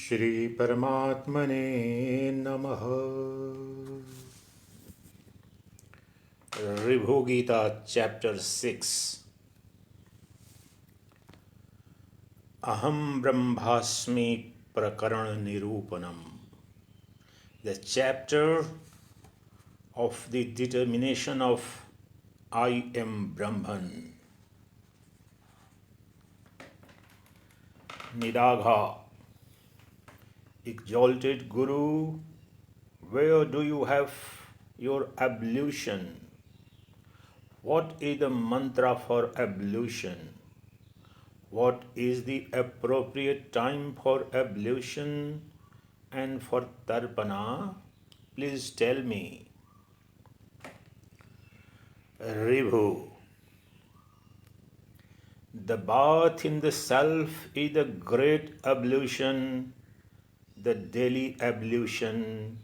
Shri Paramatmane Namaha. RIbhu Gita, Chapter 6. Aham Brahmasmi Prakarana Nirupanam. The chapter of the determination of I am Brahman. Nidagha. Exalted Guru, where do you have your ablution? What is the mantra for ablution? What is the appropriate time for ablution and for tarpana? Please tell me. Ribhu. The bath in the self is the great ablution, the daily ablution.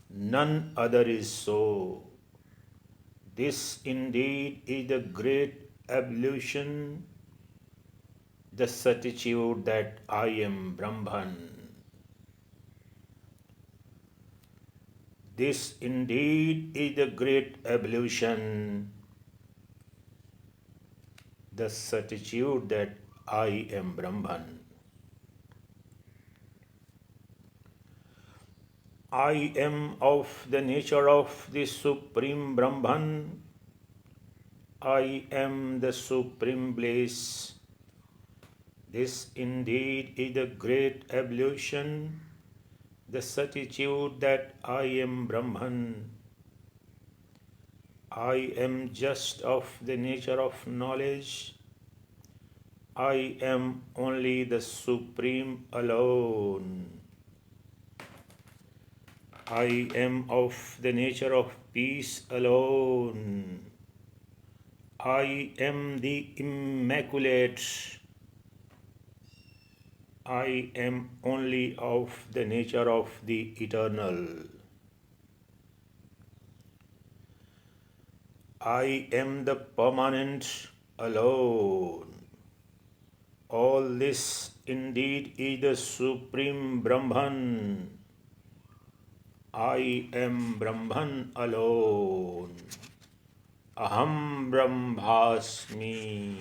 None other is so. This indeed is the great ablution, the certitude that I am Brahman. This indeed is the great ablution, the certitude that I am Brahman. I am of the nature of the Supreme Brahman. I am the Supreme Bliss. This indeed is the great ablution, the certitude that I am Brahman. I am just of the nature of knowledge. I am only the Supreme alone. I am of the nature of peace alone. I am the Immaculate. I am only of the nature of the Eternal. I am the Permanent alone. All this indeed is the Supreme Brahman. I am Brahman alone. Aham Brahmasmi.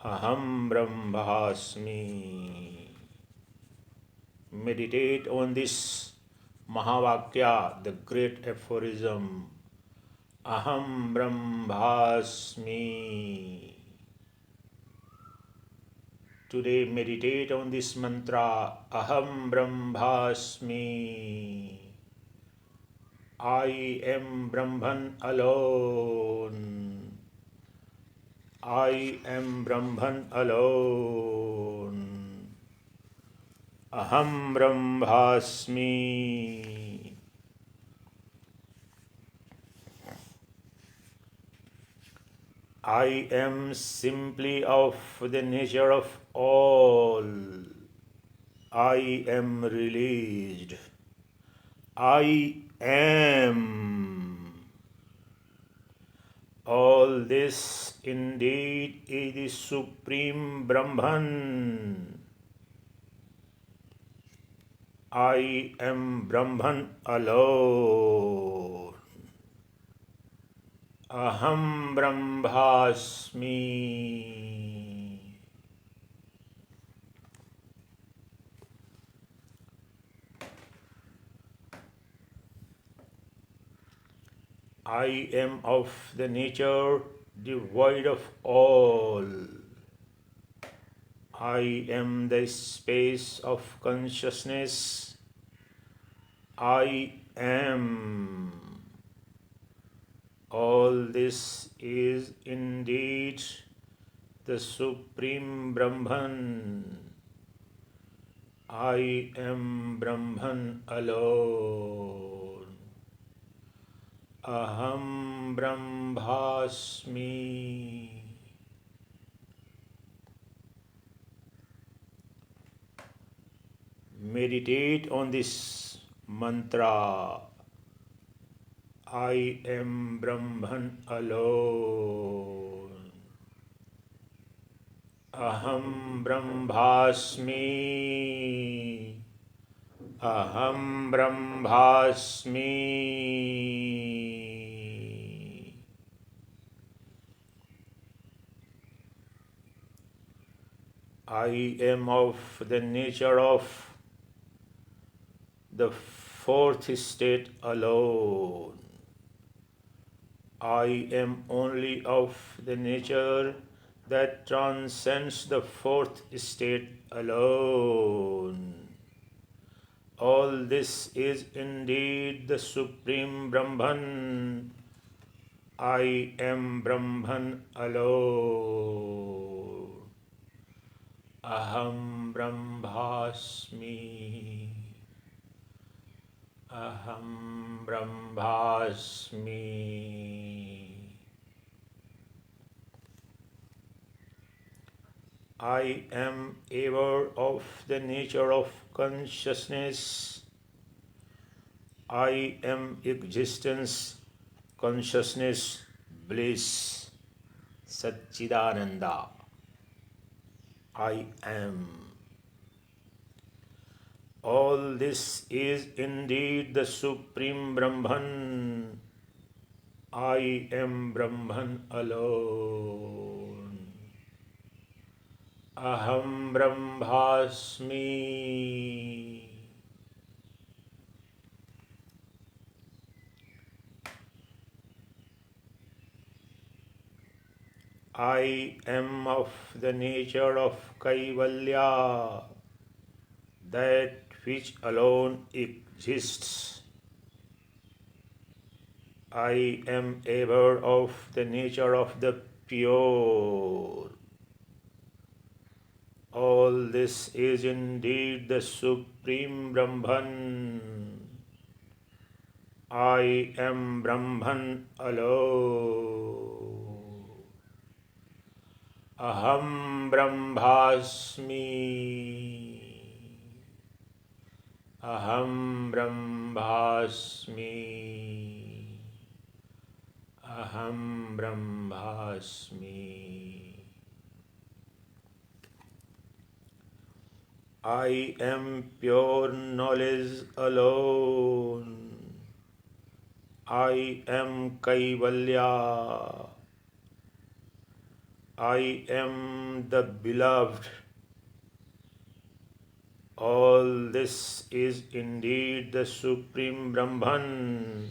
Aham Brahmasmi. Meditate on this Mahavakya, the great aphorism. Aham Brahmasmi. Today meditate on this mantra, Aham Brahmasmi. I am Brahman alone. I am Brahman alone. Aham Brahmasmi. I am simply of the nature of all. I am released. I am. All this indeed is the Supreme Brahman. I am Brahman alone. Aham Brahmasmi. I am of the nature devoid of all. I am the space of consciousness. I am. All this is indeed the Supreme Brahman. I am Brahman alone. Aham Brahmasmi. Meditate on this mantra. I am Brahman alone. Aham Brahmasmi. Aham Brahmasmi. I am of the nature of the fourth state alone. I am only of the nature that transcends the fourth state alone. All this is indeed the Supreme Brahman. I am Brahman alone. Aham Brahmasmi. Aham Brahmasmi. I am ever of the nature of consciousness. I am existence, consciousness, bliss, Sacchidananda. I am. All this is indeed the Supreme Brahman. I am Brahman alone. Aham Brahmasmi. I am of the nature of Kaivalya, that which alone exists. I am ever of the nature of the pure. All this is indeed the Supreme Brahman. I am Brahman alone. Aham Brahmasmi. Aham Brahmasmi. Aham Brahmasmi. I am pure knowledge alone. I am Kaivalya. I am the beloved. All this is indeed the Supreme Brahman.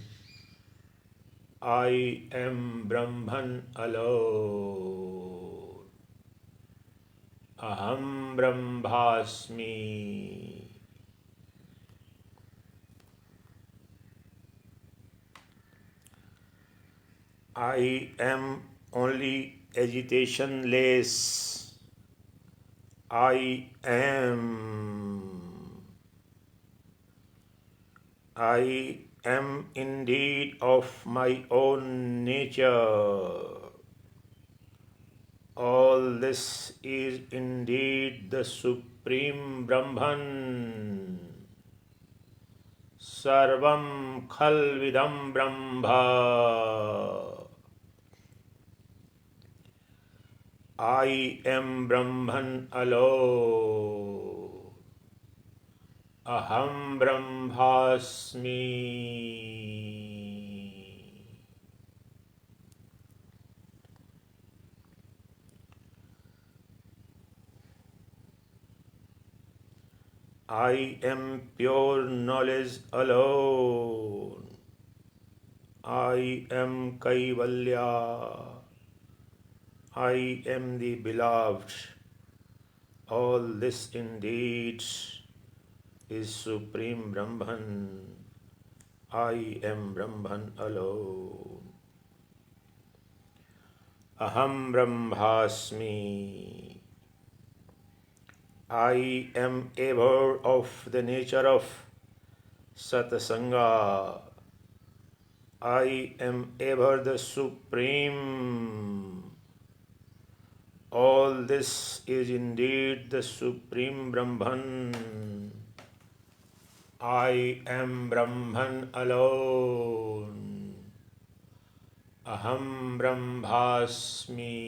I am Brahman alone. Aham Brahmasmi. I am only agitationless. I am. I am indeed of my own nature. All this is indeed the Supreme Brahman. Sarvam Khalvidam Brahma. I am Brahman alone. Aham Brahmasmi. I am pure knowledge alone. I am Kaivalya. I am the beloved. All this indeed is Supreme Brahman. I am Brahman alone. Aham Brahmasmi. I am ever of the nature of Satsanga. I am ever the Supreme. All this is indeed the Supreme Brahman. I am Brahman alone. Aham Brahmasmi.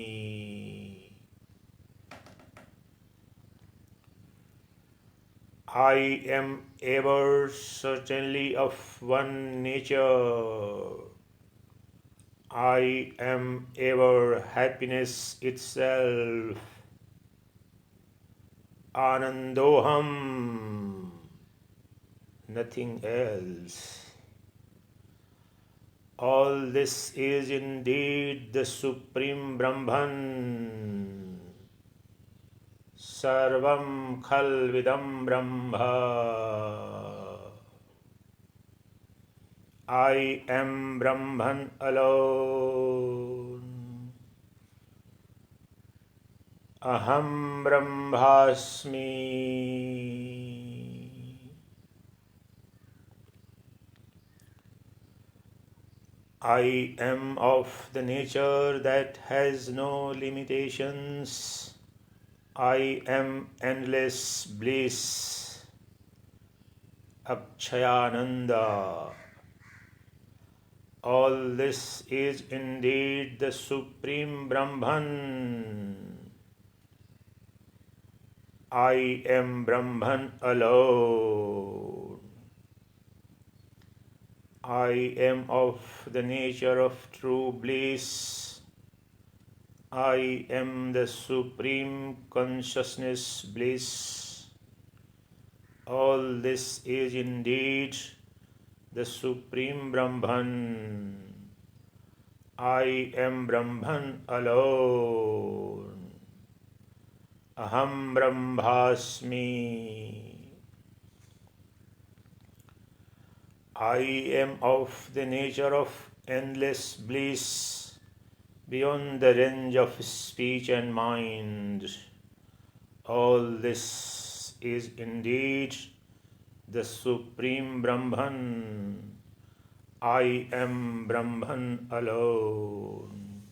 I am ever certainly of one nature. I am ever happiness itself. Anandoham, nothing else. All this is indeed the Supreme Brahman. Sarvam Khalvidam Brahma. I am Brahman alone. Aham Brahmasmi. I am of the nature that has no limitations. I am endless bliss. Akshayananda. All this is indeed the Supreme Brahman. I am Brahman alone. I am of the nature of true bliss. I am the Supreme Consciousness bliss. All this is indeed the Supreme Brahman. I am Brahman alone. Aham Brahmasmi. I am of the nature of endless bliss, beyond the range of speech and mind. All this is indeed the Supreme Brahman. I am Brahman alone.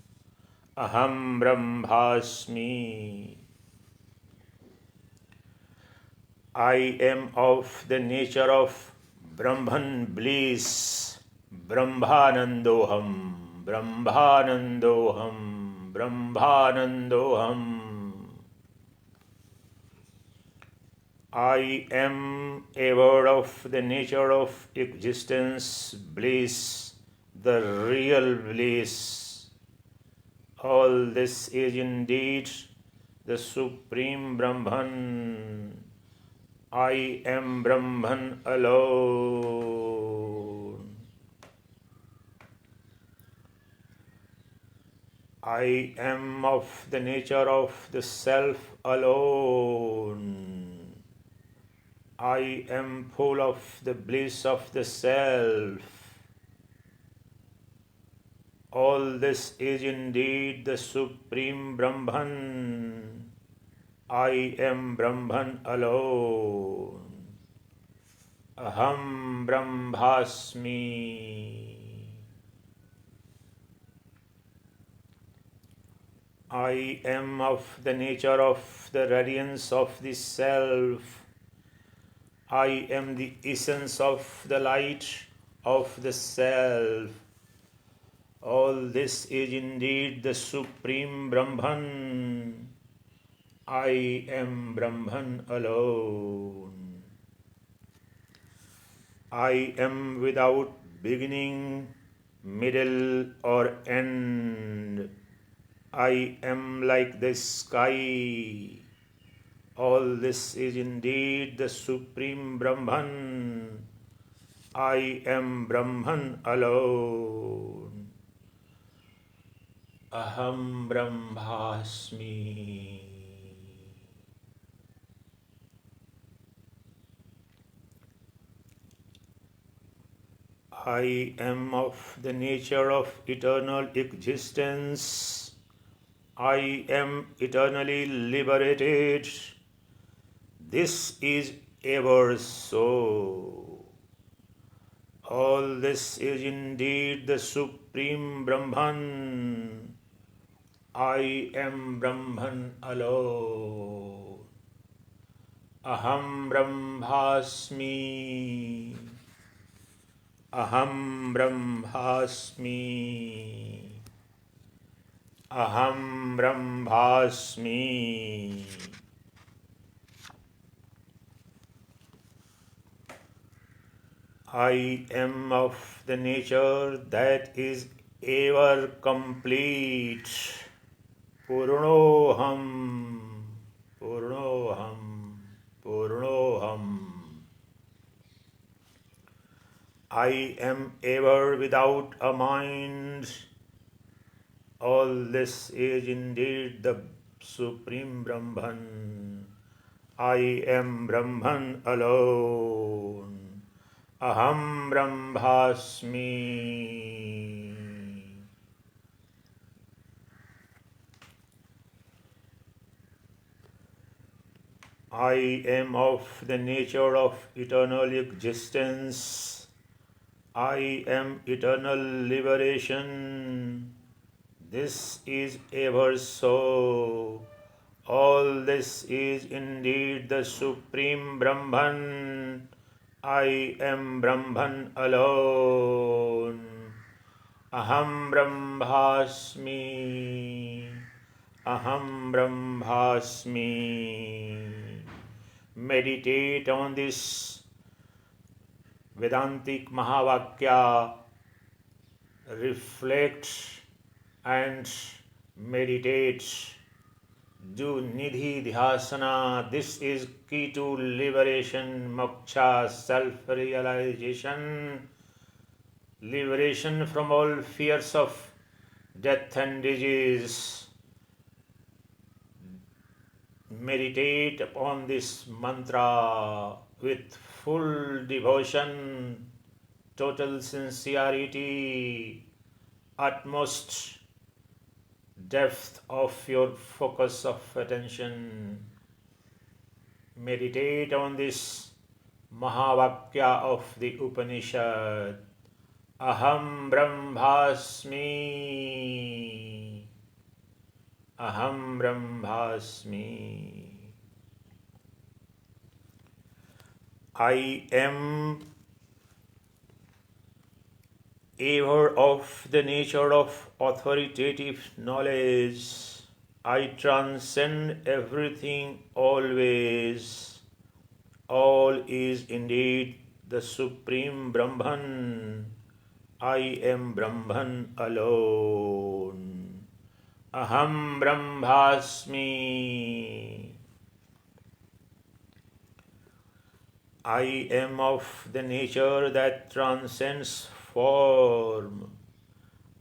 Aham Brahmasmi. I am of the nature of Brahman bliss. Brahmanandoham. Brahmanandoham. Brahmanandoham. I am ever of the nature of existence bliss, the real bliss. All this is indeed the Supreme Brahman. I am Brahman alone. I am of the nature of the Self alone. I am full of the bliss of the Self. All this is indeed the Supreme Brahman. I am Brahman alone. Aham Brahmasmi. I am of the nature of the radiance of the Self. I am the essence of the light of the Self. All this is indeed the Supreme Brahman. I am Brahman alone. I am without beginning, middle, or end. I am like the sky. All this is indeed the Supreme Brahman. I am Brahman alone. Aham Brahmasmi. I am of the nature of eternal existence. I am eternally liberated. This is ever so. All this is indeed the Supreme Brahman. I am Brahman alone. Aham Brahmasmi. Aham Brahmasmi. Aham Brahmasmi. I am of the nature that is ever complete. Purnoham, Purnoham, Purnoham. I am ever without a mind. All this is indeed the Supreme Brahman. I am Brahman alone. Aham Brahmasmi. I am of the nature of eternal existence. I am eternal liberation. This is ever so. All this is indeed the Supreme Brahman. I am Brahman alone. Aham Brahmasmi. Aham Brahmasmi. Meditate on this Vedantic Mahavakya. Reflect and meditate. Do Nidhi Dhyasana. This is key to liberation, Moksha, self-realization, liberation from all fears of death and disease. Meditate upon this mantra with full devotion, total sincerity, utmost depth of your focus of attention. Meditate on this Mahavakya of the Upanishad. Aham Brahmasmi. Aham Brahmasmi. I am ever of the nature of authoritative knowledge. I transcend everything always. All is indeed the Supreme Brahman. I am Brahman alone. Aham Brahmasmi. I am of the nature that transcends form.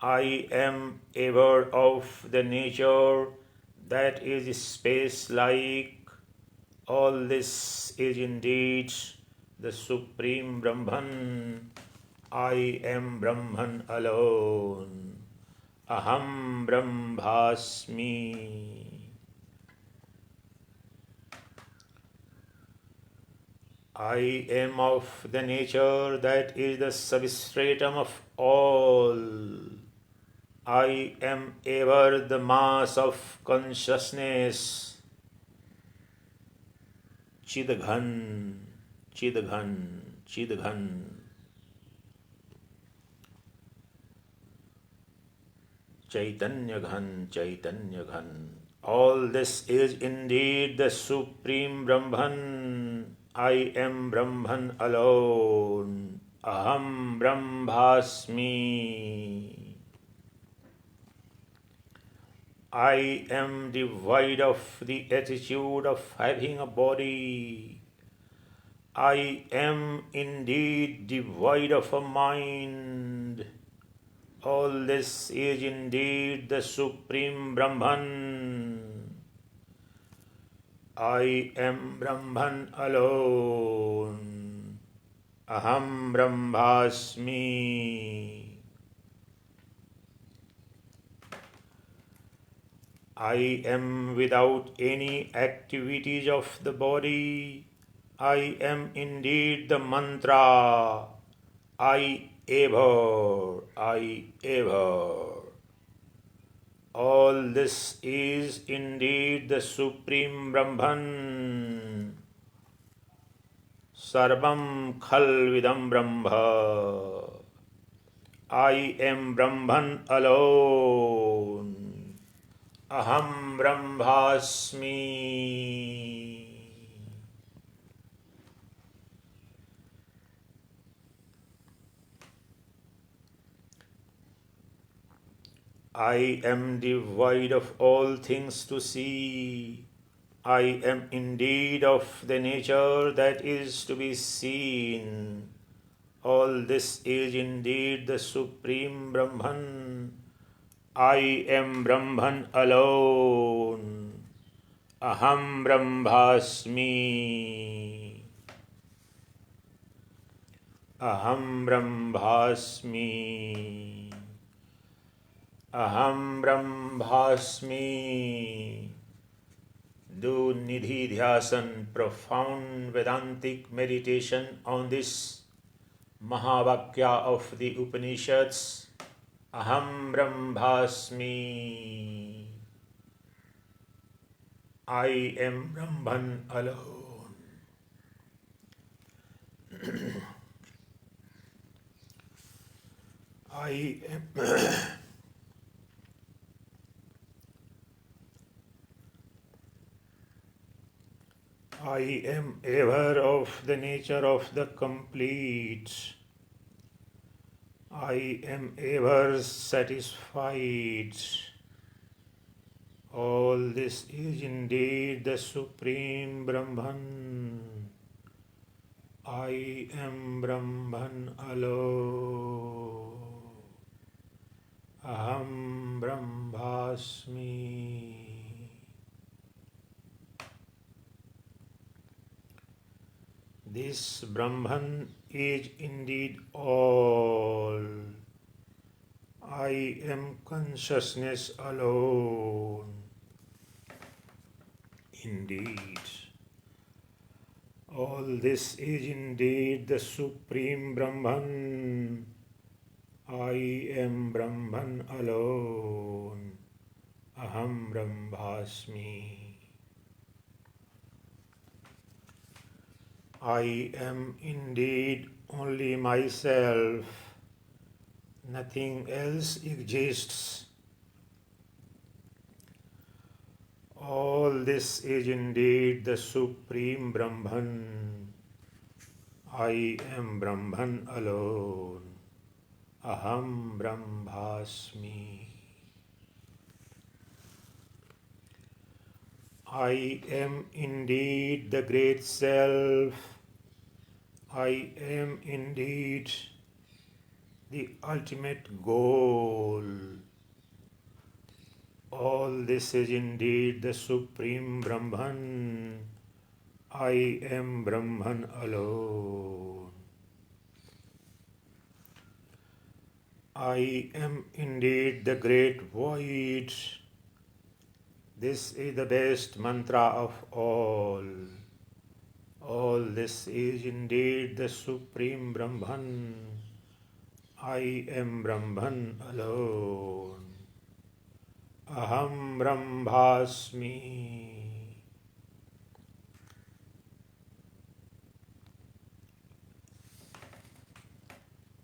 I am ever of the nature that is space-like. All this is indeed the Supreme Brahman. I am Brahman alone. Aham Brahmasmi. I am of the nature that is the substratum of all. I am ever the mass of consciousness. Chidghan, Chidghan, Chidghan. Chaitanya Ghan, Chaitanya Ghan. All this is indeed the Supreme Brahman. I am Brahman alone. Aham Brahmasmi. I am devoid of the attitude of having a body. I am indeed devoid of a mind. All this is indeed the Supreme Brahman. I am Brahman alone. Aham Brahmasmi. I am without any activities of the body. I am indeed the mantra. I ever. All this is indeed the Supreme Brahman. Sarvam Khalvidam Brahma. I am Brahman alone. Aham Brahmasmi. I am devoid of all things to see. I am indeed of the nature that is to be seen. All this is indeed the Supreme Brahman. I am Brahman alone. Aham Brahmasmi. Aham Brahmasmi. Aham Brahmasmi. Do Nidhi Dhyasan, profound Vedantic meditation on this Mahavakya of the Upanishads. Aham Brahmasmi. I am Brahman alone. I am I am ever of the nature of the complete. I am ever satisfied. All this is indeed the Supreme Brahman. I am Brahman alone. Aham Brahmasmi. This Brahman is indeed all. I am consciousness alone. Indeed. All this is indeed the Supreme Brahman. I am Brahman alone. Aham Brahmasmi. I am indeed only myself. Nothing else exists. All this is indeed the Supreme Brahman. I am Brahman alone. Aham Brahmasmi. I am indeed the Great Self. I am indeed the ultimate goal. All this is indeed the Supreme Brahman. I am Brahman alone. I am indeed the great void. This is the best mantra of all. All this is indeed the Supreme Brahman. I am Brahman alone. Aham Brahmasmi.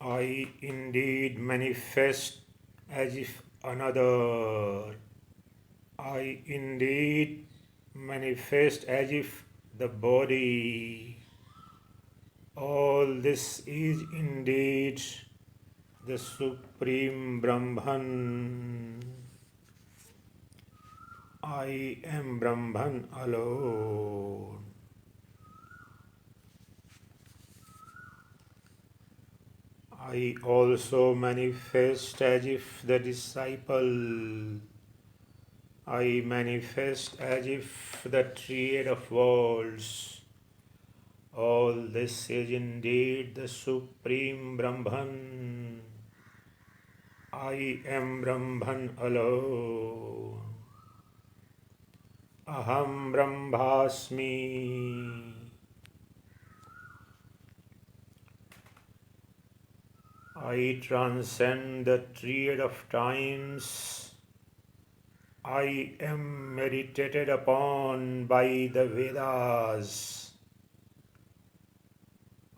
I indeed manifest as if another. I indeed manifest as if the body. All this is indeed the Supreme Brahman. I am Brahman alone. I also manifest as if the disciple. I manifest as if the triad of worlds. All this is indeed the Supreme Brahman. I am Brahman alone. Aham Brahmasmi. I transcend the triad of times. I am meditated upon by the Vedas.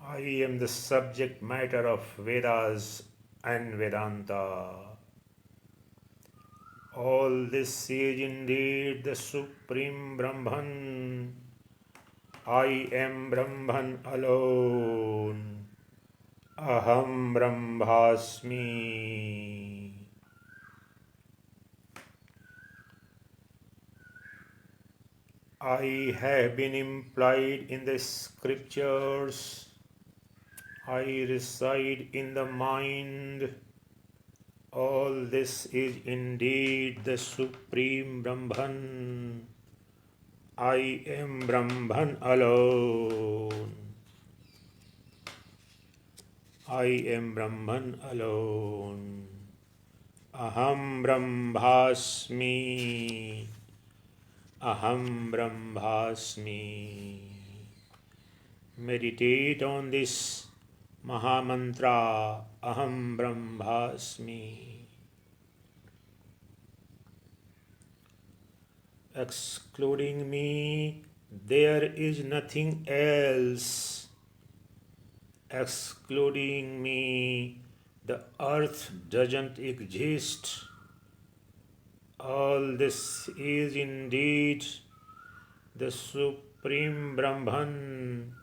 I am the subject matter of Vedas and Vedanta. All this is indeed the Supreme Brahman. I am Brahman alone. Aham Brahmasmi. I have been implied in the scriptures. I reside in the mind. All this is indeed the Supreme Brahman. I am Brahman alone. I am Brahman alone. Aham Brahmasmi. Aham Brahmasmi. Meditate on this Mahamantra, Aham Brahmasmi. Excluding me, there is nothing else. Excluding me, the earth doesn't exist. All this is indeed the Supreme Brahman.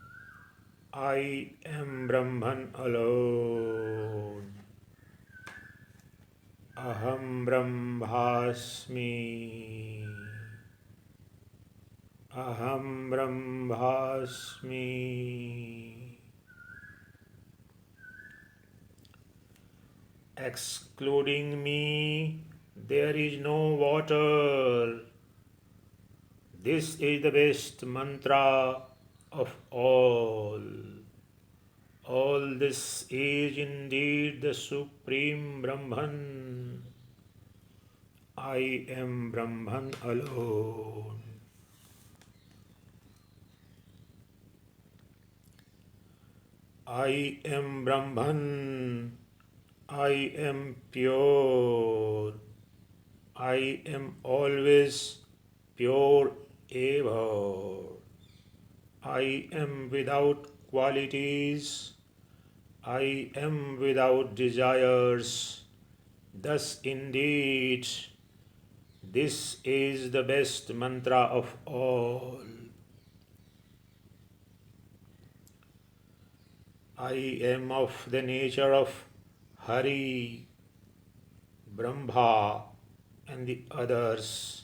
I am Brahman alone. Aham Brahmasmi. Aham Brahmasmi. Excluding me, there is no water. This is the best mantra of all. All this is indeed the Supreme Brahman. I am Brahman alone. I am Brahman. I am pure. I am always pure ever. I am without qualities. I am without desires. Thus indeed, this is the best mantra of all. I am of the nature of Hari, Brahma, and the others.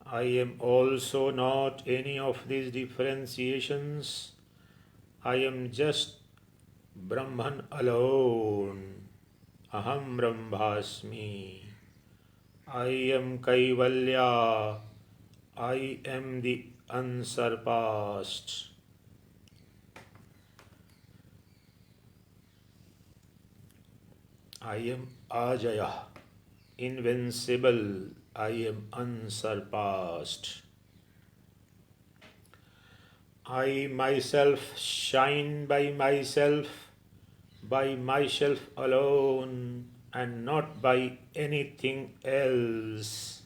I am also not any of these differentiations. I am just Brahman alone. Aham Brahmasmi. I am Kaivalya. I am the unsurpassed. I am Ajaya, invincible. I am unsurpassed. I myself shine by myself alone, and not by anything else.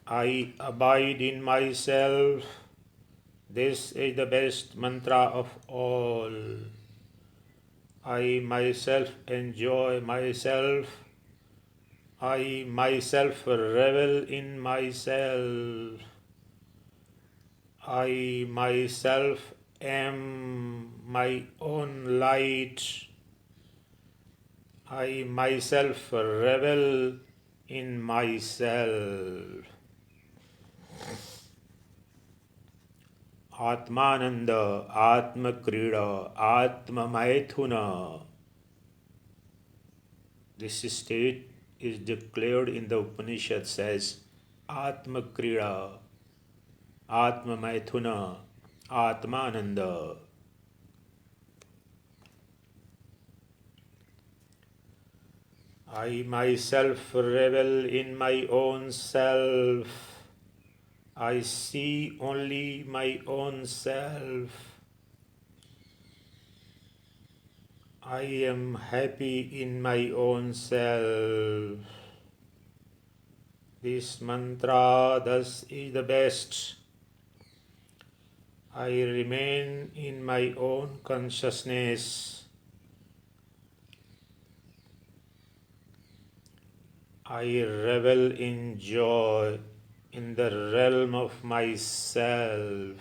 I abide in myself. This is the best mantra of all. I myself enjoy myself. I myself revel in myself. I myself am my own light. I myself revel in myself. Atmananda, Atma Krida, Atma Maithuna. This state is declared in the Upanishads as Atma Krida, Atma Maithuna, Atmananda. I myself revel in my own self. I see only my own self. I am happy in my own self. This mantra thus is the best. I remain in my own consciousness. I revel in joy in the realm of myself.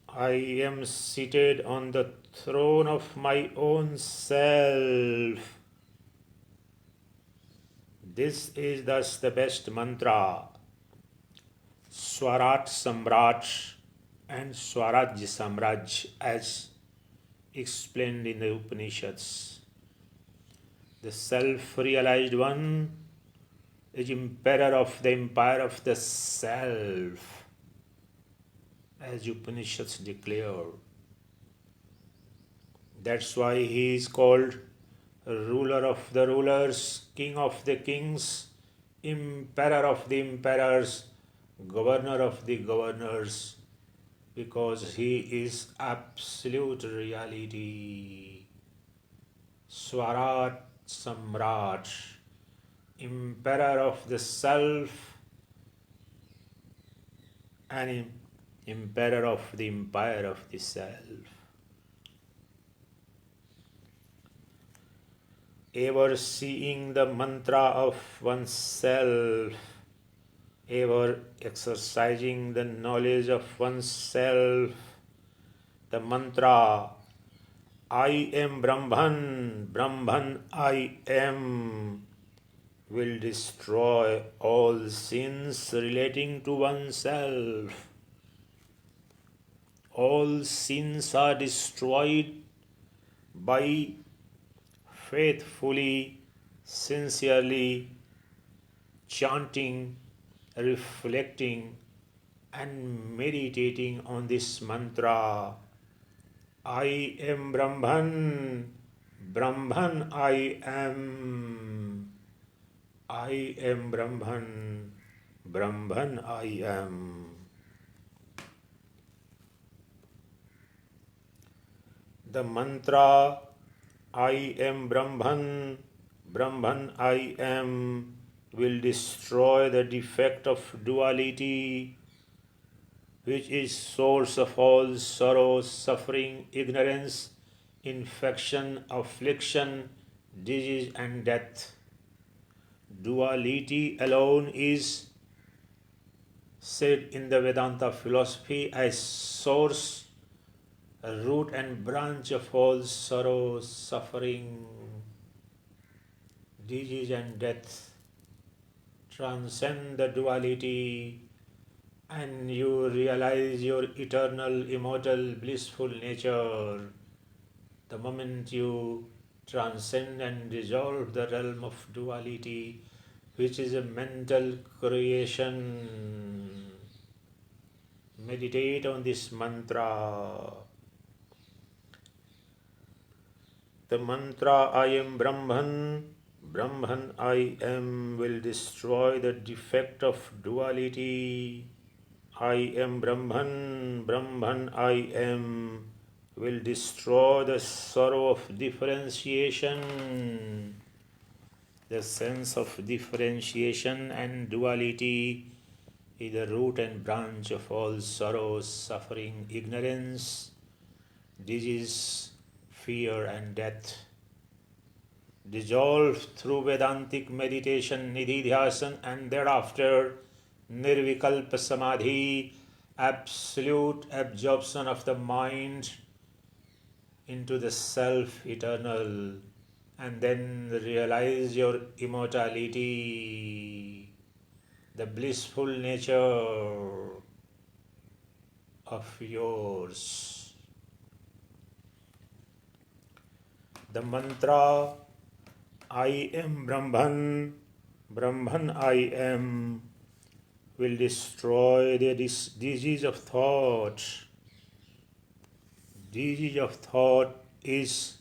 I am seated on the throne of my own self. This is thus the best mantra, Swarat Samrat and Swarajya Samraj, as explained in the Upanishads. The self-realized one is emperor of the empire of the self, as Upanishads declare. That's why he is called ruler of the rulers, king of the kings, emperor of the emperors, governor of the governors, because he is absolute reality. Swarat Samrat, emperor of the self and emperor of the empire of the self. Ever seeing the mantra of oneself, ever exercising the knowledge of oneself, the mantra, I am Brahman, Brahman I am, will destroy all sins relating to oneself. All sins are destroyed by faithfully, sincerely chanting, reflecting and meditating on this mantra. I am Brahman, Brahman I am. I am Brahman, Brahman I am. The mantra I am Brahman, Brahman I am will destroy the defect of duality, which is source of all sorrow, suffering, ignorance, infection, affliction, disease and death. Duality alone is said in the Vedanta philosophy as source, root and branch of all sorrow, suffering, disease and death. Transcend the duality and you realize your eternal, immortal, blissful nature. The moment you transcend and dissolve the realm of duality, which is a mental creation, meditate on this mantra. The mantra I am Brahman, Brahman I am will destroy the defect of duality. I am Brahman, Brahman I am will destroy the sorrow of differentiation. The sense of differentiation and duality is the root and branch of all sorrow, suffering, ignorance, disease, fear and death. Dissolved through Vedantic meditation, Nididhyasan, and thereafter Nirvikalpa Samadhi, absolute absorption of the mind into the self eternal, and then realize your immortality, the blissful nature of yours. The mantra I am Brahman, Brahman I am will destroy the disease of thought. Disease of thought is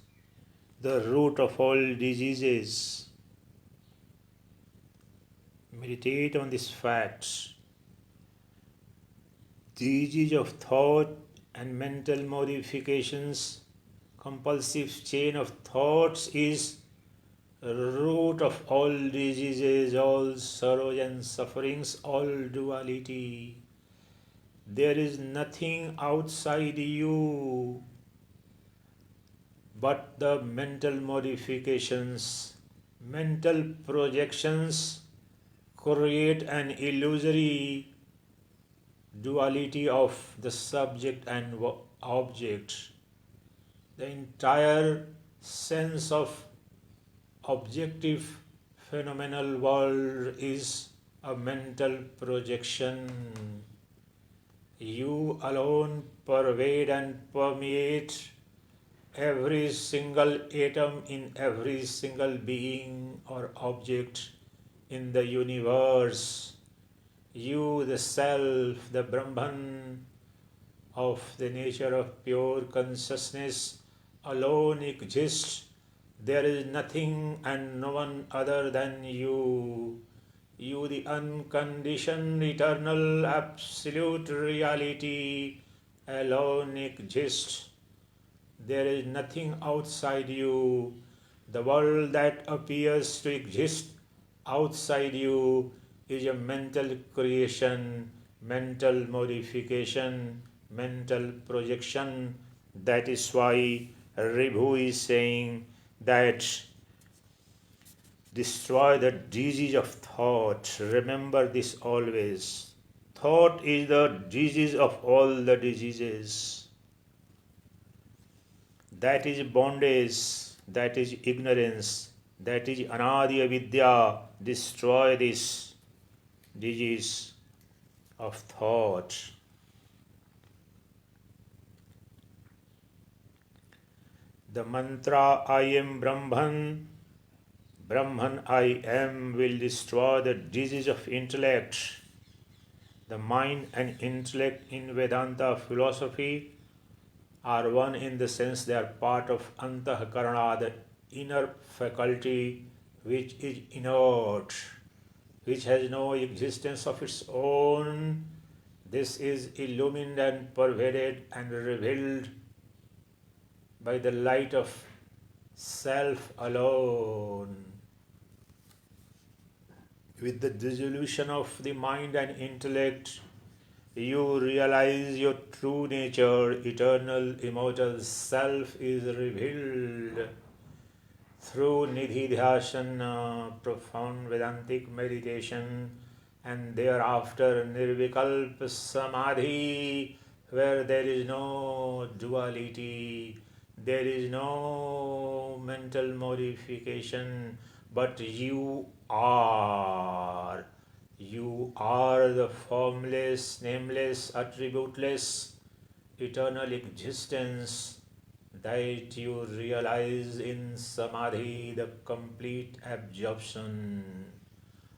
the root of all diseases. Meditate on these facts. Disease of thought and mental modifications, compulsive chain of thoughts is root of all diseases, all sorrows and sufferings, all duality. There is nothing outside you but the mental modifications, mental projections create an illusory duality of the subject and object. The entire sense of objective phenomenal world is a mental projection. You alone pervade and permeate every single atom in every single being or object in the universe. You, the Self, the Brahman of the nature of pure consciousness, alone exist. There is nothing and no one other than you. You, the unconditioned, eternal, absolute reality, alone exist. There is nothing outside you. The world that appears to exist outside you is a mental creation, mental modification, mental projection. That is why Ribhu is saying that destroy the disease of thought. Remember this always. Thought is the disease of all the diseases. That is bondage, that is ignorance, that is anadi avidya. Destroy this disease of thought. The mantra I am Brahman, Brahman I am will destroy the disease of intellect. The mind and intellect in Vedanta philosophy are one in the sense they are part of Antahkarana, the inner faculty which is inert, which has no existence of its own. This is illumined and pervaded and revealed by the light of self alone. With the dissolution of the mind and intellect, you realize your true nature, eternal, immortal self is revealed through Nidhi-Dhyasana, profound Vedantic meditation, and thereafter Nirvikalpa Samadhi, where there is no duality, there is no mental modification, but you are. You are the formless, nameless, attributeless, eternal existence that you realize in Samadhi, the complete absorption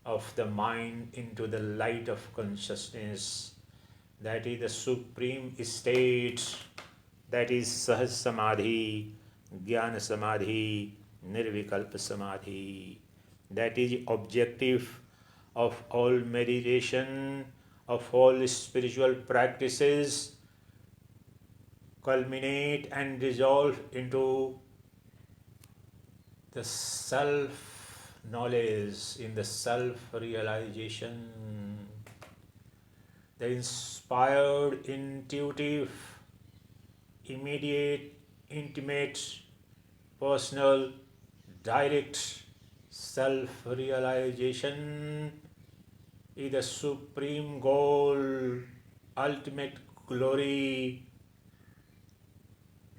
of the mind into the light of consciousness. That is the supreme state. That is Sahaj Samadhi, Jnana Samadhi, Nirvikalpa Samadhi. That is objective of all meditation, of all spiritual practices, culminate and dissolve into the self-knowledge, in the self-realization, the inspired, intuitive, immediate, intimate, personal, direct self-realization is the supreme goal, ultimate glory,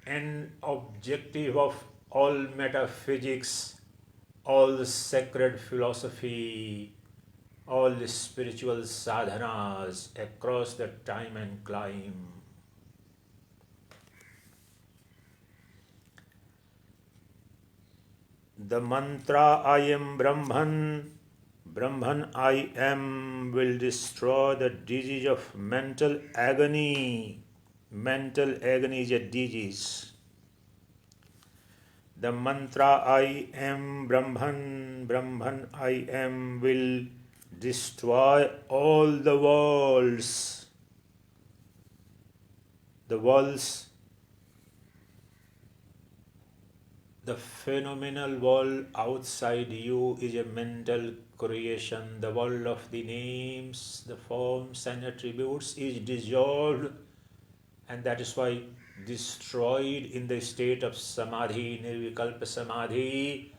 and objective of all metaphysics, all sacred philosophy, all spiritual sadhanas across the time and climb. The mantra I am Brahman, Brahman I am will destroy the disease of mental agony. Mental agony is a disease. The mantra I am Brahman, Brahman I am will destroy all the worlds. The worlds, the phenomenal world outside you is a mental creation. The world of the names, the forms and attributes is dissolved, and that is why destroyed in the state of Samadhi, Nirvikalpa Samadhi.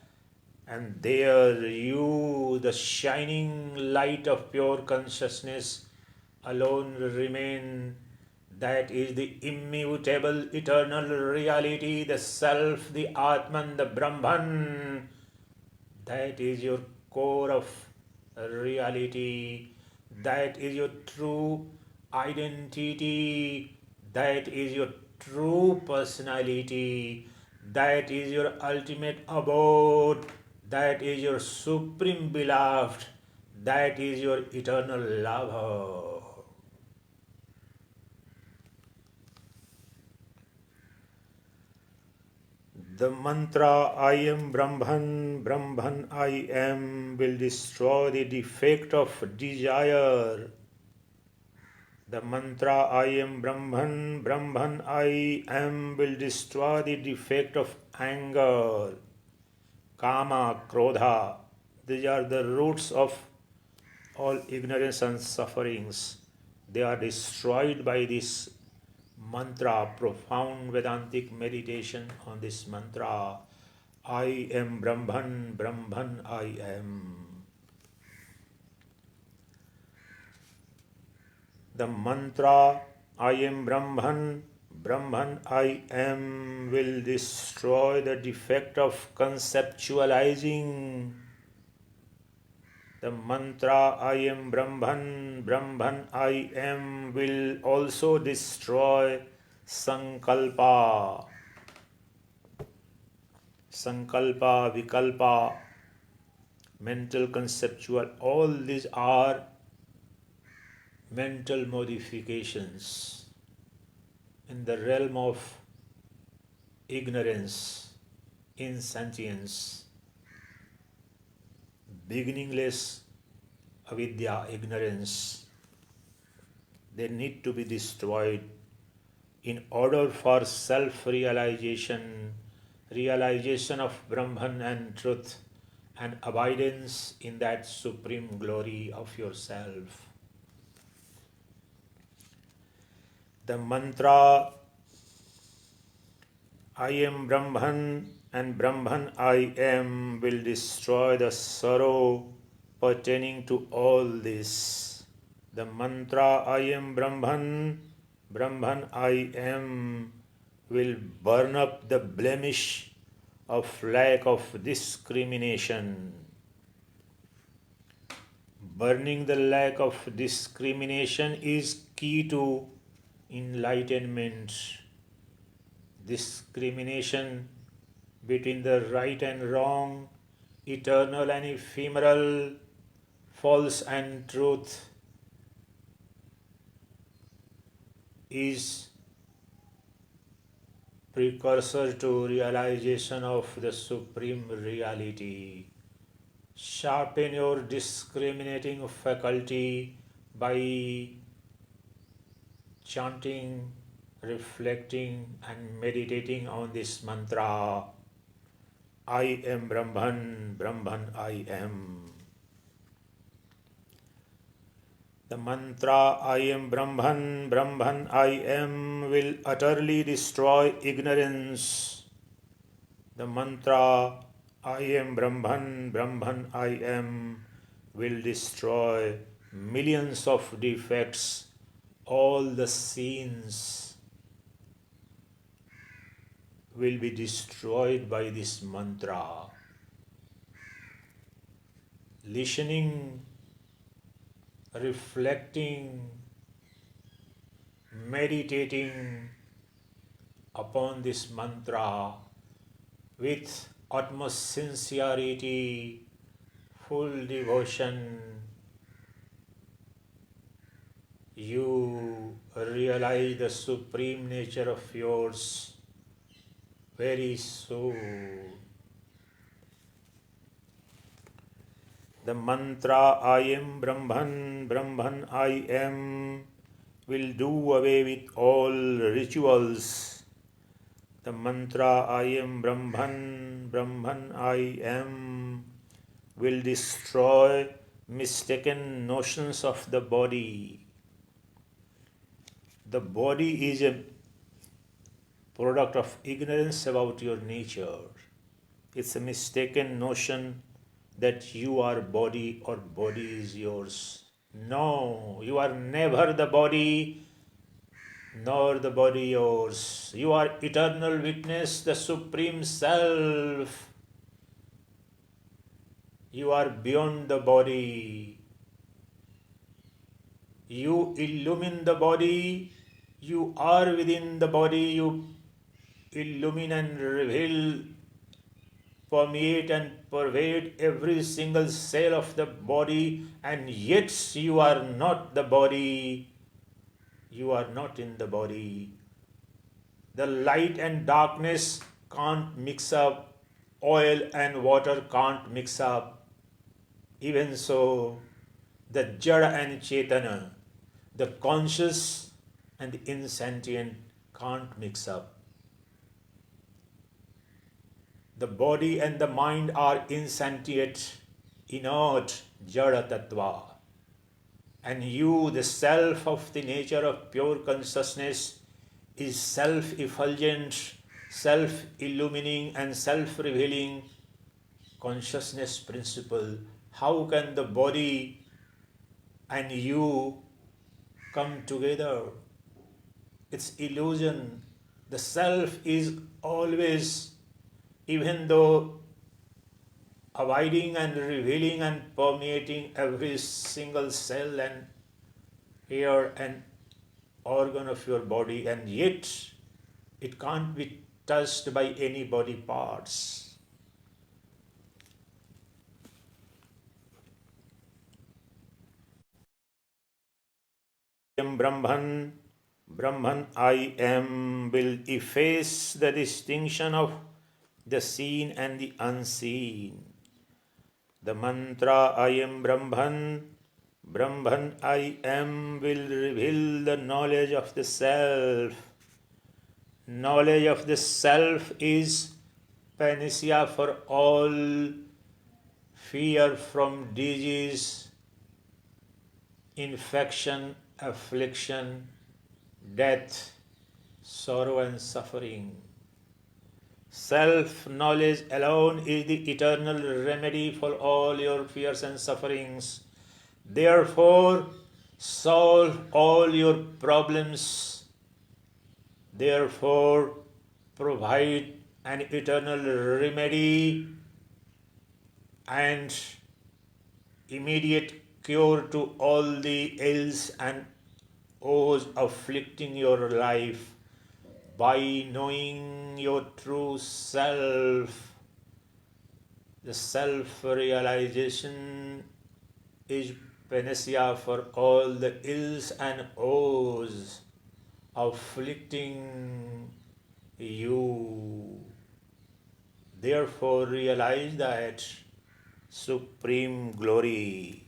And there you, the shining light of pure consciousness, alone remain. That is the immutable, eternal reality, the Self, the Atman, the Brahman. That is your core of reality. That is your true identity. That is your true personality. That is your ultimate abode. That is your supreme beloved. That is your eternal lover. The mantra I am Brahman, Brahman I am will destroy the defect of desire. The mantra I am Brahman, Brahman I am will destroy the defect of anger, kama, krodha. These are the roots of all ignorance and sufferings. They are destroyed by this mantra, profound Vedantic meditation on this mantra. I am Brahman, Brahman I am. The mantra I am Brahman, Brahman I am will destroy the defect of conceptualizing. The mantra I am Brahman, Brahman I am will also destroy sankalpa. Sankalpa, vikalpa, mental, conceptual, all these are mental modifications in the realm of ignorance, insentience, beginningless avidya, ignorance. They need to be destroyed in order for self-realization, realization of Brahman and truth, and abidance in that supreme glory of yourself. The mantra I am Brahman and Brahman I am will destroy the sorrow pertaining to all this. The mantra I am Brahman, Brahman I am will burn up the blemish of lack of discrimination. Burning the lack of discrimination is key to enlightenment. Discrimination between the right and wrong, eternal and ephemeral, false and truth is precursor to realization of the supreme reality. Sharpen your discriminating faculty by chanting, reflecting and meditating on this mantra. I am Brahman, Brahman I am. The mantra I am Brahman, Brahman I am will utterly destroy ignorance. The mantra I am Brahman, Brahman I am will destroy millions of defects, all the sins will be destroyed by this mantra. Listening, reflecting, meditating upon this mantra with utmost sincerity, full devotion, you realize the supreme nature of yours very soon. The mantra I am Brahman, Brahman I am will do away with all rituals. The mantra I am Brahman, Brahman I am will destroy mistaken notions of the body. The body is a product of ignorance about your nature. It's a mistaken notion that you are body or body is yours. No, you are never the body, nor the body yours. You are eternal witness, the Supreme Self. You are beyond the body. You illumine the body. You are within the body. You illumine and reveal, permeate and pervade every single cell of the body, and yet you are not the body. You are not in the body. The light and darkness can't mix up. Oil and water can't mix up. Even so, the Jada and Chetana, the conscious and the insentient, can't mix up. The body and the mind are insentient, inert, Jada Tattva. And you, the self of the nature of pure consciousness, is self-effulgent, self-illumining and self-revealing consciousness principle. How can the body and you come together? It's illusion. The self is always, even though abiding and revealing and permeating every single cell and hair and organ of your body, and yet it can't be touched by any body parts. I am Brahman, Brahman I am will efface the distinction of the seen and the unseen. The mantra I am Brahman, Brahman I am will reveal the knowledge of the self. Knowledge of the self is panacea for all fear from disease, infection, affliction, death, sorrow and suffering. Self-knowledge alone is the eternal remedy for all your fears and sufferings. Therefore, solve all your problems. Therefore, provide an eternal remedy and immediate cure to all the ills and woes afflicting your life by knowing your true self. The self-realization is panacea for all the ills and woes afflicting you. Therefore, realize that supreme glory.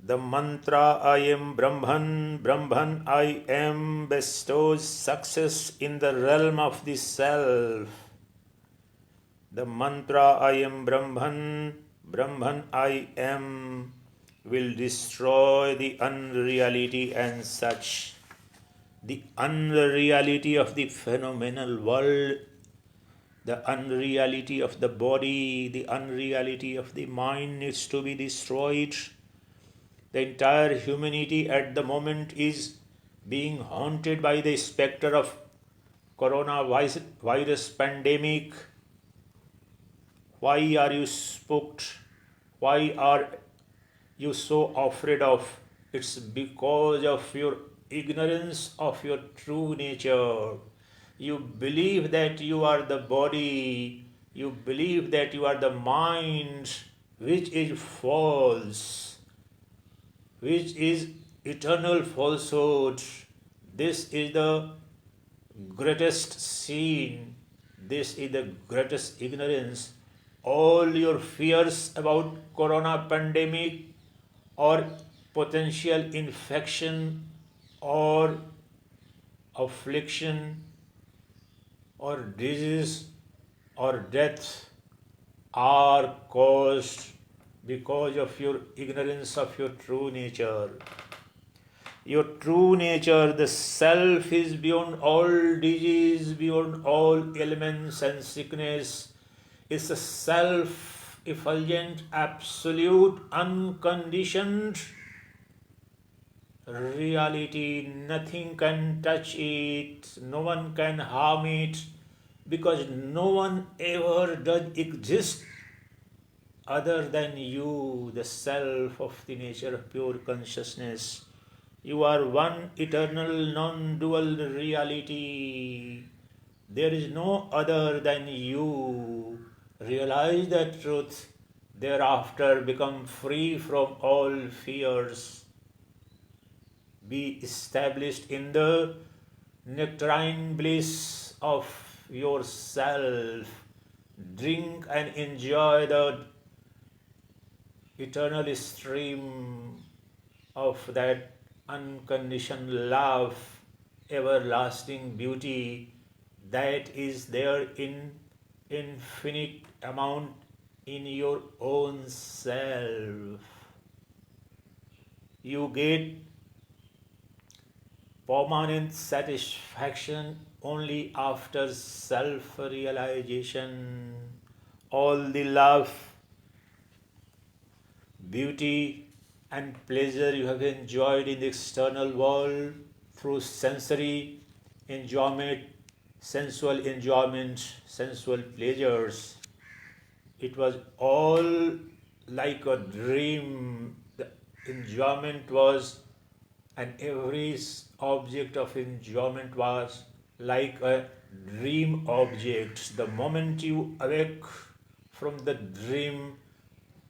The mantra I am Brahman, Brahman I am bestows success in the realm of the self. The mantra I am Brahman, Brahman I am will destroy the unreality and such. The unreality of the phenomenal world, the unreality of the body, the unreality of the mind needs to be destroyed. The entire humanity at the moment is being haunted by the specter of coronavirus pandemic. Why are you spooked? Why are you so afraid of? It's because of your ignorance of your true nature. You believe that you are the body. You believe that you are the mind, which is false, which is eternal falsehood. This is the greatest sin. This is the greatest ignorance. All your fears about corona pandemic or potential infection or affliction or disease or death are caused because of your ignorance of your true nature. Your true nature, the self, is beyond all disease, beyond all ailments and sickness. It's a self-effulgent, absolute, unconditioned reality. Nothing can touch it, no one can harm it, because no one ever does exist other than you, the self of the nature of pure consciousness. You are one eternal non-dual reality. There is no other than you. Realize that truth. Thereafter become free from all fears. Be established in the nectarine bliss of yourself. Drink and enjoy the eternal stream of that unconditioned love, everlasting beauty that is there in infinite amount in your own self. You get permanent satisfaction only after self-realization. All the love, beauty and pleasure you have enjoyed in the external world through sensory enjoyment, sensual pleasures, it was all like a dream. The enjoyment was, and every object of enjoyment was like a dream object. The moment you awake from the dream,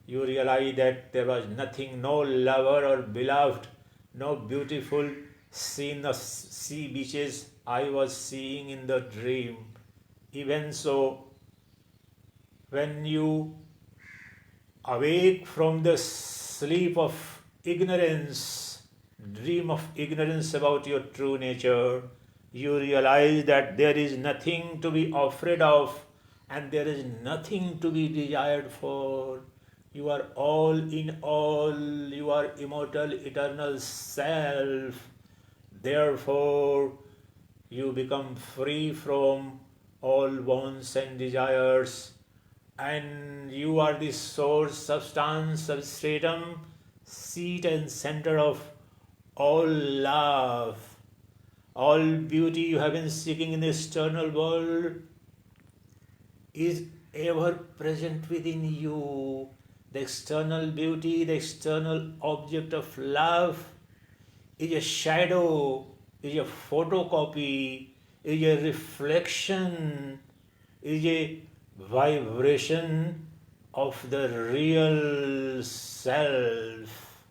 you realize that there was nothing, no lover or beloved, no beautiful scene of sea beaches I was seeing in the dream. Even so, when you awake from the sleep of ignorance, dream of ignorance about your true nature, you realize that there is nothing to be afraid of and there is nothing to be desired for. You are all in all, you are immortal, eternal self. Therefore, you become free from all wants and desires, and you are the source, substance, substratum, seat and center of all love. All beauty you have been seeking in the external world is ever present within you. The external beauty, the external object of love is a shadow, is a photocopy, is a reflection, is a vibration of the real self,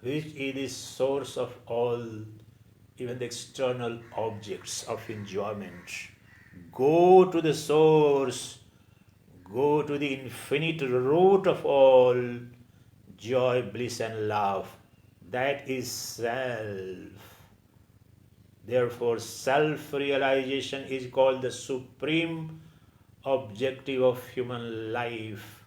which is the source of all, even the external objects of enjoyment. Go to the source, go to the infinite root of all joy, bliss and love. That is self. Therefore, self-realization is called the supreme objective of human life.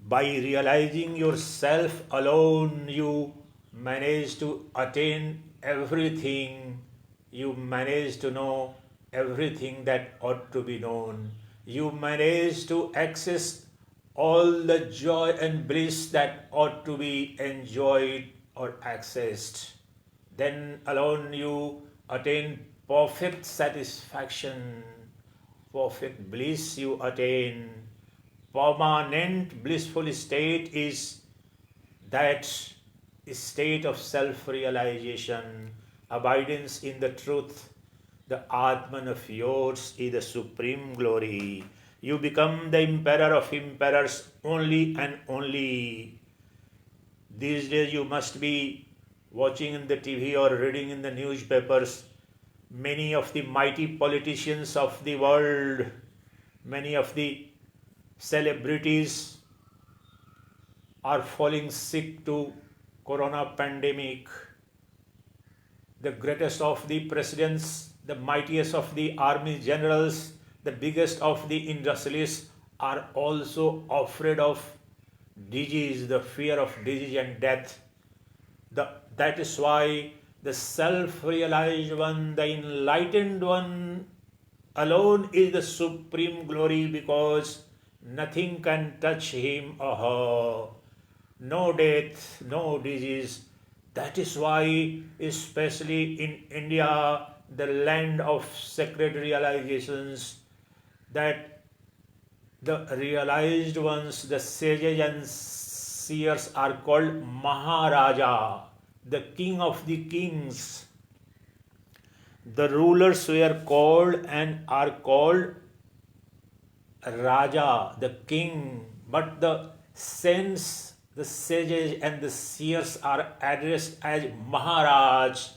By realizing yourself alone, you manage to attain everything. You manage to know everything that ought to be known. You manage to access all the joy and bliss that ought to be enjoyed or accessed. Then alone you attain perfect satisfaction, perfect bliss you attain. Permanent blissful state is that state of self-realization, abidance in the truth. The Atman of yours is the supreme glory. You become the emperor of emperors only and only. These days you must be watching in the TV or reading in the newspapers. Many of the mighty politicians of the world, many of the celebrities are falling sick to corona pandemic. The greatest of the presidents, the mightiest of the army generals, the biggest of the industrialists are also afraid of disease, the fear of disease and death. That is why the self-realized one, the enlightened one alone is the supreme glory, because nothing can touch him or her. No death, no disease. That is why, especially in India, the land of sacred realizations, that the realized ones, the sages and seers, are called Maharaja, the king of the kings. The rulers were called and are called Raja, the king, but the saints, the sages and the seers are addressed as Maharaj.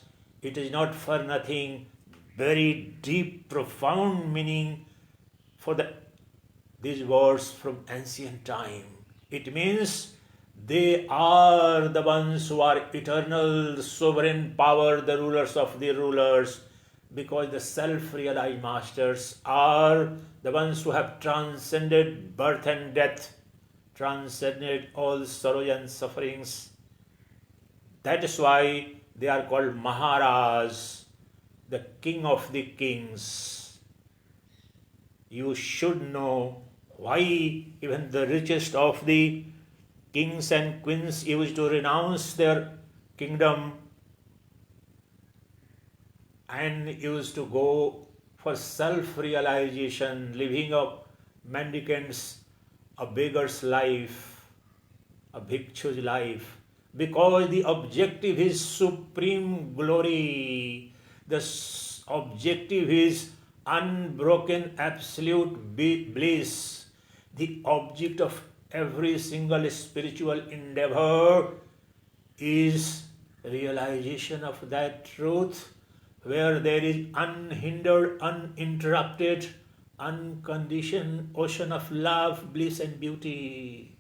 It is not for nothing. Very deep, profound meaning for these words from ancient time. It means they are the ones who are eternal, sovereign power, the rulers of the rulers, because the self-realized masters are the ones who have transcended birth and death, transcended all sorrows and sufferings. That is why they are called Maharaj, the king of the kings. You should know why even the richest of the kings and queens used to renounce their kingdom and used to go for self-realization, living a mendicant's, a beggar's life, a bhikshu's life, because the objective is supreme glory. The objective is unbroken absolute bliss. The object of every single spiritual endeavor is realization of that truth, where there is unhindered, uninterrupted, unconditioned ocean of love, bliss and beauty.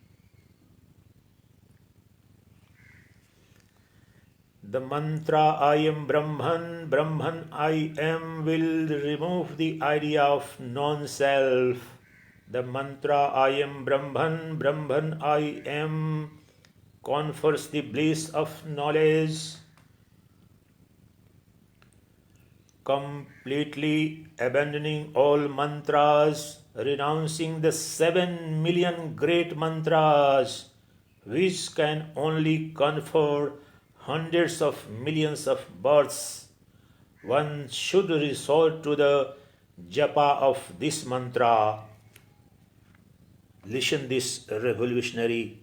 The mantra I am Brahman, Brahman I am will remove the idea of non-self. The mantra I am Brahman, Brahman I am confers the bliss of knowledge. Completely abandoning all mantras, renouncing the 7 million great mantras, which can only confer hundreds of millions of births, one should resort to the japa of this mantra. Listen this revolutionary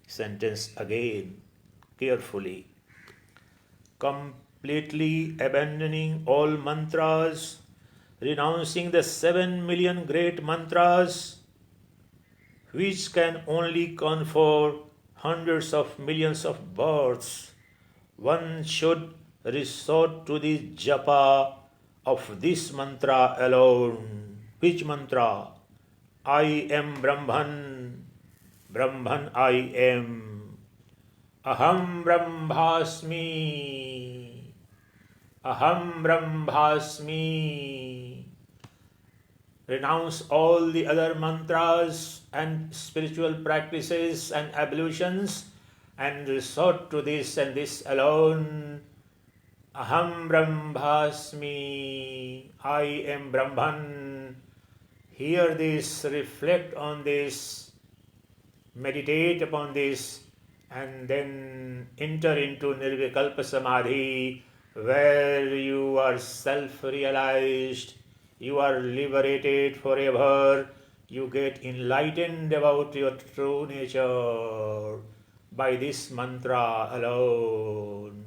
sentence again carefully. Completely abandoning all mantras, renouncing the 7 million great mantras, which can only confer hundreds of millions of births, one should resort to the japa of this mantra alone. Which mantra? I am Brahman, Brahman I am. Aham Brahmasmi, Aham Brahmasmi. Renounce all the other mantras and spiritual practices and ablutions and resort to this and this alone. Aham Brahmasmi, I am Brahman. Hear this, reflect on this, meditate upon this, and then enter into Nirvikalpa Samadhi, where you are self-realized, you are liberated forever, you get enlightened about your true nature by this mantra alone.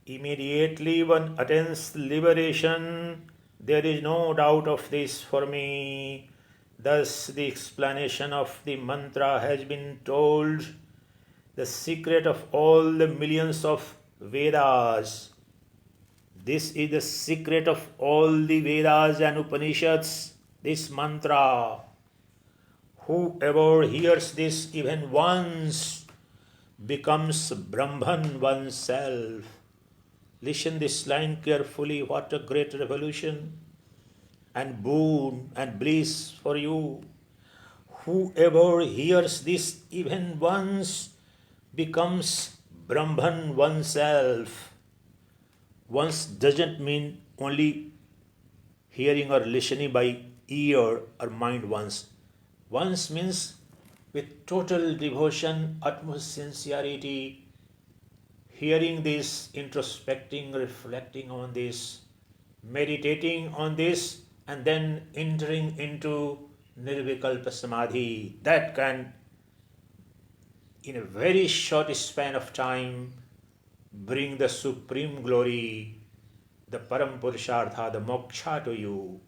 Immediately one attains liberation. There is no doubt of this for me. Thus the explanation of the mantra has been told. The secret of all the millions of Vedas. This is the secret of all the Vedas and Upanishads, this mantra. Whoever hears this even once becomes Brahman oneself. Listen this line carefully. What a great revolution and boon and bliss for you. Whoever hears this even once becomes Brahman oneself. Once doesn't mean only hearing or listening by ear or mind once. Once means with total devotion, utmost sincerity, hearing this, introspecting, reflecting on this, meditating on this, and then entering into nirvikalpa samadhi, that can, in a very short span of time, bring the supreme glory, the param purushartha, the moksha to you.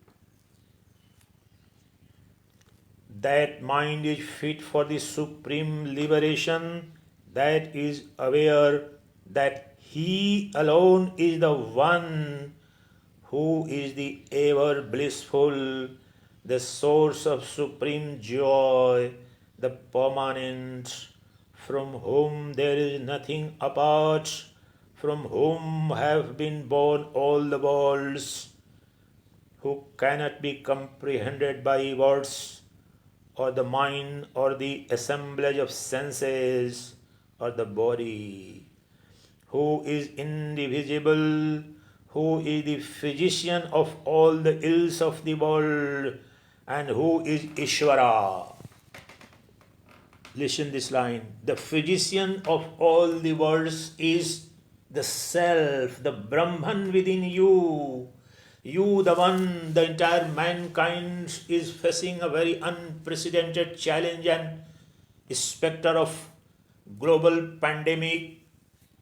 That mind is fit for the supreme liberation, that is aware that he alone is the one who is the ever blissful, the source of supreme joy, the permanent, from whom there is nothing apart, from whom have been born all the worlds, who cannot be comprehended by words, or the mind, or the assemblage of senses, or the body, who is indivisible, who is the physician of all the ills of the world, and who is Ishvara. Listen this line. The physician of all the worlds is the self, the Brahman within you. You, the one, the entire mankind is facing a very unprecedented challenge and specter of global pandemic.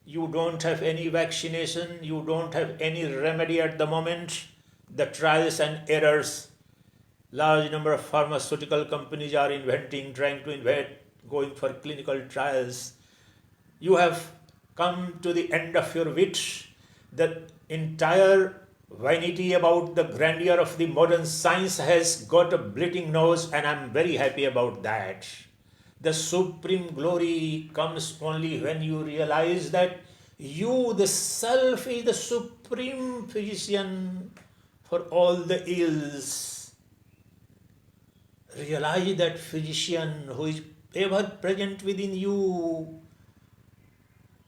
You don't have any vaccination, you don't have any remedy at the moment. The trials and errors, large number of pharmaceutical companies are trying to invent, going for clinical trials. You have come to the end of your wit. The entire vanity about the grandeur of the modern science has got a bleeding nose, and I'm very happy about that. The supreme glory comes only when you realize that you, the self, is the supreme physician for all the ills. Realize that physician who is ever present within you.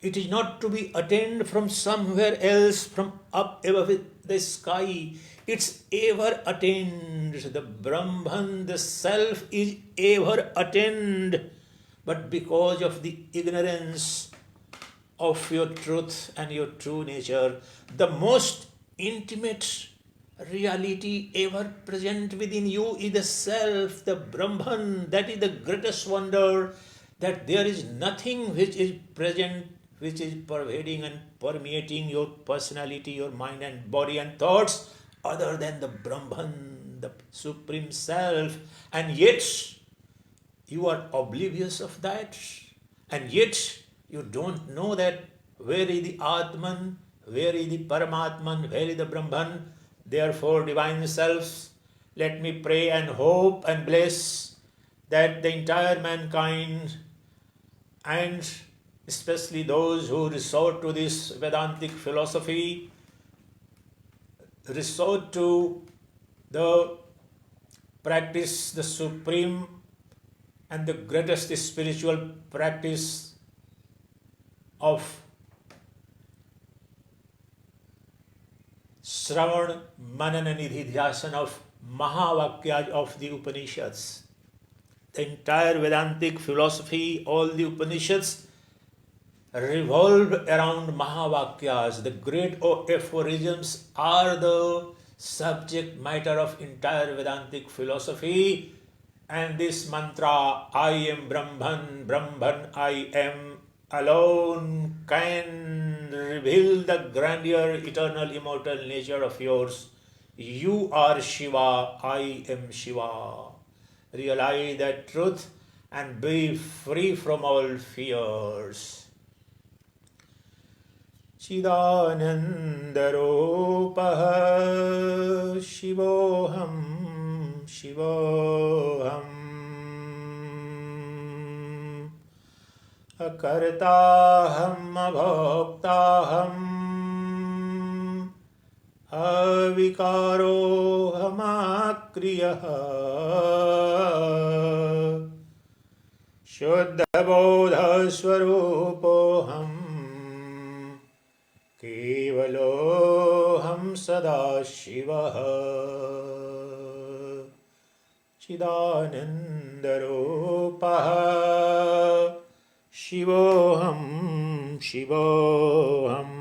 It is not to be attained from somewhere else, from up above the sky. It's ever attained. The Brahman, the self, is ever attained. But because of the ignorance of your truth and your true nature, the most intimate reality ever present within you is the self, the Brahman. That is the greatest wonder, that there is nothing which is present, which is pervading and permeating your personality, your mind and body and thoughts, other than the Brahman, the Supreme Self. And yet, you are oblivious of that. And yet, you don't know that where is the Atman, where is the Paramatman, where is the Brahman. Therefore, divine selves, let me pray and hope and bless that the entire mankind, and especially those who resort to this Vedantic philosophy, resort to the practice, the supreme and the greatest spiritual practice of Shravan, Manana, Nidhi, of Mahavakyas of the Upanishads. The entire Vedantic philosophy, all the Upanishads revolve around Mahavakyas. The great aphorisms are the subject matter of entire Vedantic philosophy. And this mantra, I am Brahman, Brahman I am, alone can reveal the grandeur, eternal, immortal nature of yours. You are Shiva, I am Shiva. Realize that truth and be free from all fears. Chidanandaropaha Shivoham Shivoham Akartaham Abhoktaham Avikaroham Akriyaha Shuddha Bodha Swarupoham Kevaloham Sadashivaha Chidanandaropaha Shivoham Shivoham